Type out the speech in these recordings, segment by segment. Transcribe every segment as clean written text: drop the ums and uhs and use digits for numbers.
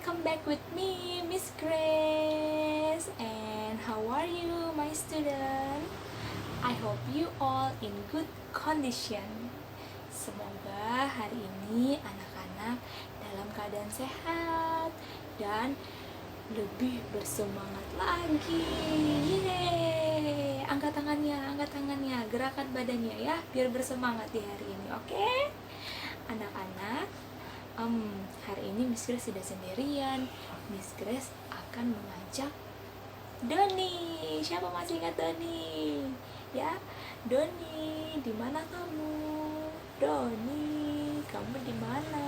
welcome back with me, Miss Grace. And how are you, my student? I hope you all in good condition. Semoga hari ini anak-anak dalam keadaan sehat dan lebih bersemangat lagi. Yeay! Angkat tangannya, gerakan badannya ya, biar bersemangat di hari ini, oke? Anak-anak, hari ini Miss Grace tidak sendirian. Miss Grace akan mengajak Doni. Siapa masih ingat Doni? Ya, Doni, di mana kamu? Doni, kamu di mana?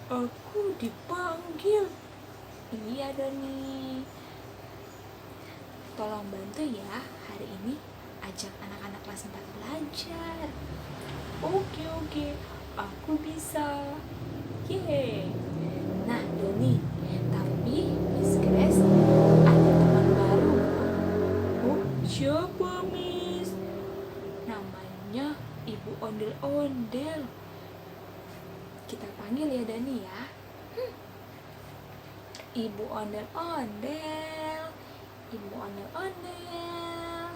Aku dipanggil. Iya, Doni. Tolong bantu ya, hari ini ajak anak-anak kelas 4 belajar. Oke, aku bisa. Yeay. Nah, Doni, tapi Miss Grace ada teman baru. Oh, siapa, Miss? Namanya Ibu Ondel-Ondel. Kita panggil ya, Dani ya. Ibu Ondel-Ondel. Ibu Ondel-Ondel.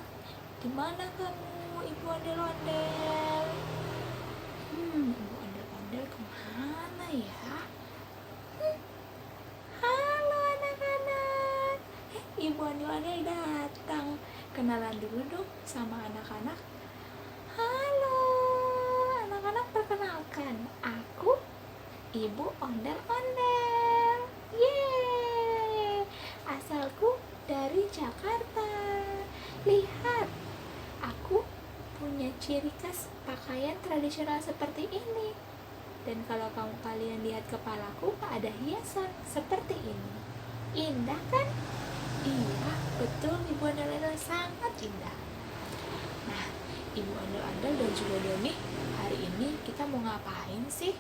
Di mana kamu, Ibu Ondel-Ondel? Ibu Ondel-Ondel kemana ya? Halo anak-anak. Ibu Ondel-Ondel datang. Kenalan dulu dong sama anak-anak. Halo anak-anak, perkenalkan, aku Ibu Ondel-Ondel. Yeay, asalku dari Jakarta. Lihat, aku punya ciri khas pakaian tradisional seperti ini. Dan kalau kalian lihat kepalaku, ada hiasan seperti ini. Indah kan? Iya, betul, Ibu Ondel-Ondel, sangat indah. Nah, Ibu Ondel-Ondel dan juga Doni, hari ini kita mau ngapain sih?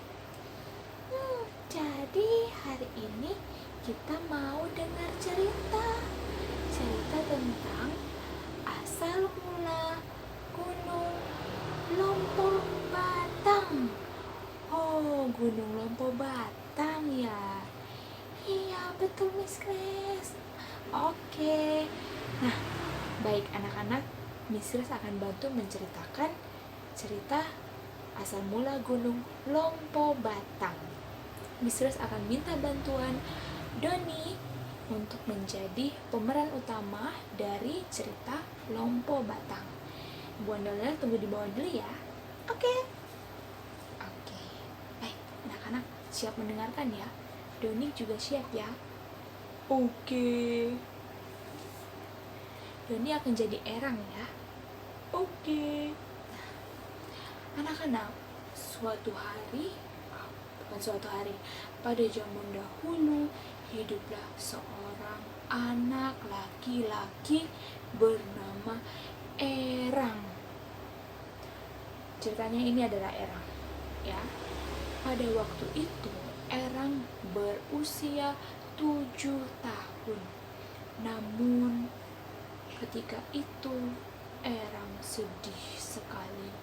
Jadi hari ini kita mau dengar cerita tentang asal mula Gunung Lompo Batang. Oh, Gunung Lompo Batang ya. Iya, betul, Miss Grace. Oke. Nah, baik anak-anak, Miss Grace akan bantu menceritakan cerita asal mula Gunung Lompo Batang. Miss Grace akan minta bantuan Doni untuk menjadi pemeran utama dari cerita Lompo Batang. Bu Ondel-Ondel tunggu di bawah dulu ya. Oke. Baik, anak-anak siap mendengarkan ya. Doni juga siap ya. Oke. Doni akan jadi Erang ya. Oke. Anak-anak, pada zaman dahulu hiduplah seorang anak laki-laki bernama Erang. Ceritanya ini adalah Erang ya. Pada waktu itu Erang berusia 7 tahun. Namun ketika itu Erang sedih sekali.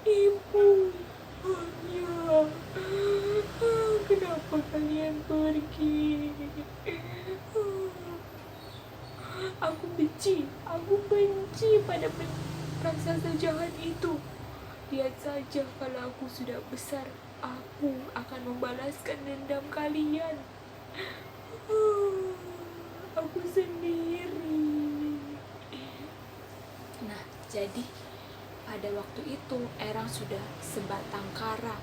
Ibu, ayah, kenapa kalian pergi? Aku benci pada raksasa jahat itu. Lihat saja, kalau aku sudah besar, aku akan membalaskan dendam kalian. Aku sendiri. Nah, jadi pada waktu itu Erang sudah sebatang kara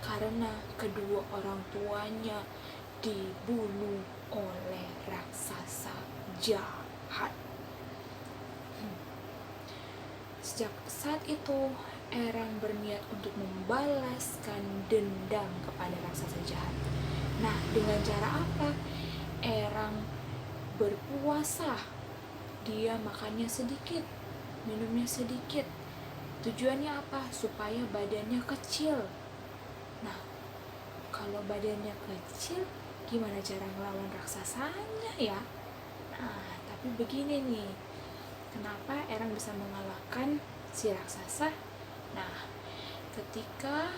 karena kedua orang tuanya dibunuh oleh raksasa jahat. Sejak saat itu Erang berniat untuk membalaskan dendam kepada raksasa jahat. Nah, dengan cara apa? Erang berpuasa. Dia makannya sedikit, minumnya sedikit. Tujuannya apa? Supaya badannya kecil. Nah, kalau badannya kecil, gimana cara ngelawan raksasanya ya? Nah, tapi begini nih, kenapa Erang bisa mengalahkan si raksasa. Nah, ketika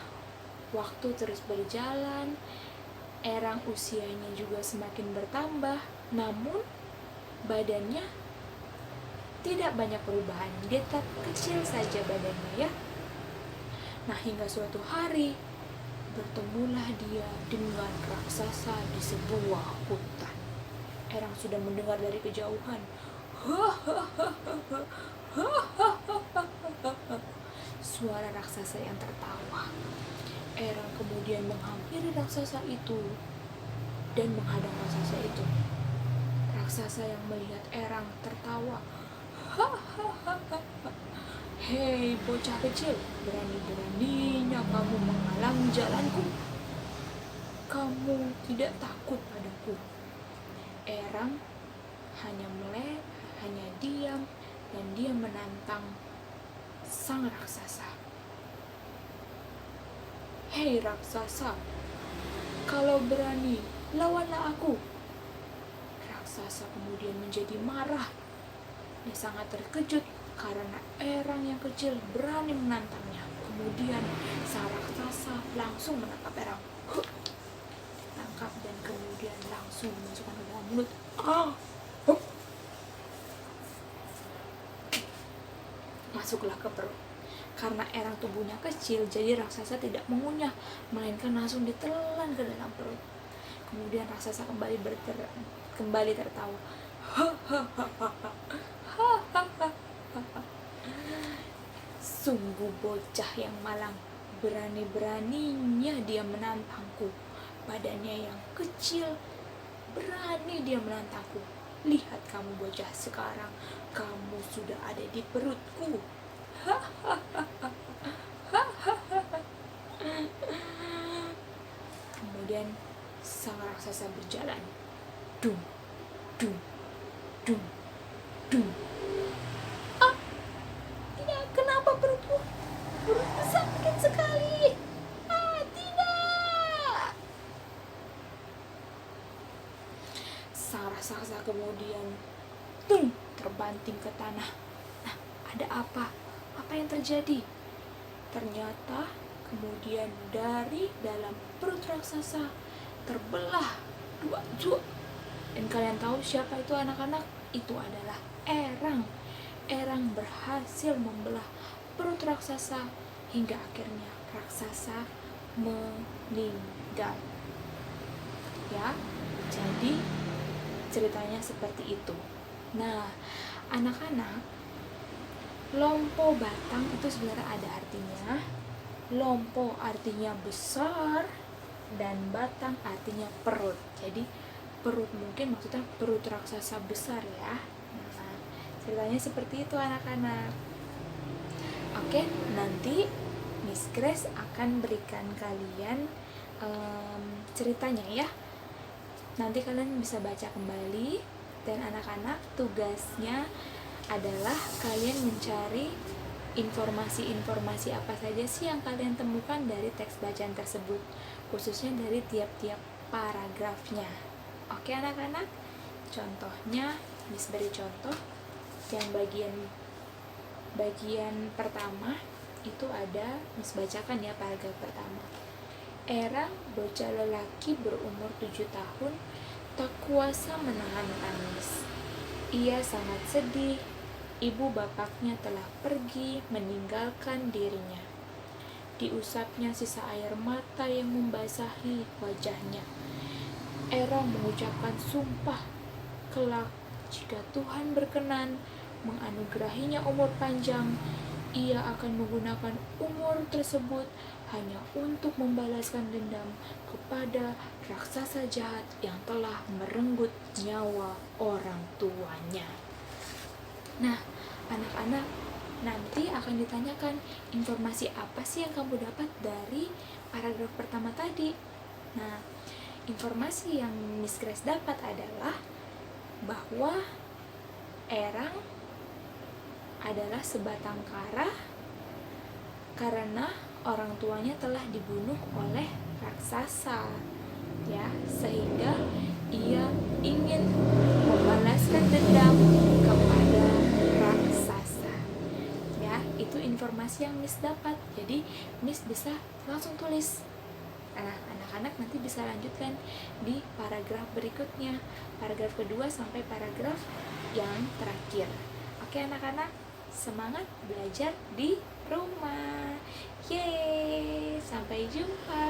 waktu terus berjalan, Erang usianya juga semakin bertambah, namun badannya tidak banyak perubahan, dia tetap kecil saja badannya ya. Nah, hingga suatu hari bertemulah dia dengan raksasa di sebuah hutan. Erang sudah mendengar dari kejauhan, suara raksasa yang tertawa. Erang kemudian menghampiri raksasa itu dan menghadang raksasa itu. Raksasa yang melihat Erang tertawa, "Hei bocah kecil, berani-beraninya kamu menghalangi jalanku. Kamu tidak takut padaku." Erang hanya diam dan dia menantang sang raksasa. "Hei raksasa, kalau berani, lawanlah aku." Raksasa kemudian menjadi marah. Dia sangat terkejut karena Erang yang kecil berani menantangnya. Kemudian sang raksasa langsung menangkap Erang. Tangkap dan kemudian langsung dimasukkan ke dalam mulut. Masuklah ke perut. Karena Erang tubuhnya kecil, jadi raksasa tidak mengunyah, melainkan langsung ditelan ke dalam perut. Kemudian raksasa kembali tertawa. "Sungguh bocah yang malang, berani-beraninya dia menantangku. Badannya yang kecil, berani dia menantangku. Lihat kamu bocah sekarang, kamu sudah ada di perutku." Kemudian sang raksasa berjalan. Dung, dung, dung, dung. Tidak, kenapa perutku? Perutku sakit sekali. Tidak. Sang raksasa kemudian terbanting ke tanah. Nah, ada apa? Apa yang terjadi? Ternyata kemudian dari dalam perut raksasa terbelah dua. Dan kalian tahu siapa itu anak-anak? Itu adalah Erang. Erang berhasil membelah perut raksasa hingga akhirnya raksasa meninggal. Ya, jadi ceritanya seperti itu. Nah, anak-anak, lompo batang itu sebenarnya ada artinya. Lompo artinya besar dan batang artinya perut. Jadi perut mungkin maksudnya perut raksasa besar ya. Nah, ceritanya seperti itu anak-anak. Oke, nanti Miss Grace akan berikan kalian ceritanya ya. Nanti kalian bisa baca kembali, dan anak-anak tugasnya adalah kalian mencari informasi-informasi apa saja sih yang kalian temukan dari teks bacaan tersebut, khususnya dari tiap-tiap paragrafnya. Oke anak-anak, contohnya Miss beri contoh yang bagian pertama itu ada, Miss bacakan ya paragraf pertama. Erang, bocah lelaki berumur 7 tahun, tak kuasa menahan tangis. Ia sangat sedih. Ibu bapaknya telah pergi meninggalkan dirinya. Diusapnya sisa air mata yang membasahi wajahnya. Erang mengucapkan sumpah, kelak jika Tuhan berkenan menganugerahinya umur panjang, ia akan menggunakan umur tersebut hanya untuk membalaskan dendam kepada raksasa jahat yang telah merenggut nyawa orang tuanya. Nah, anak-anak, nanti akan ditanyakan informasi apa sih yang kamu dapat dari paragraf pertama tadi. Nah, informasi yang Miss Grace dapat adalah bahwa Erang adalah sebatang kara karena orang tuanya telah dibunuh oleh raksasa, ya, sehingga ia ingin membalaskan dendam kepada raksasa. Ya, itu informasi yang Miss dapat. Jadi Miss bisa langsung tulis. Nah, anak-anak nanti bisa lanjutkan di paragraf berikutnya, paragraf kedua sampai paragraf yang terakhir. Oke anak-anak, semangat belajar di rumah. Yeay, sampai jumpa.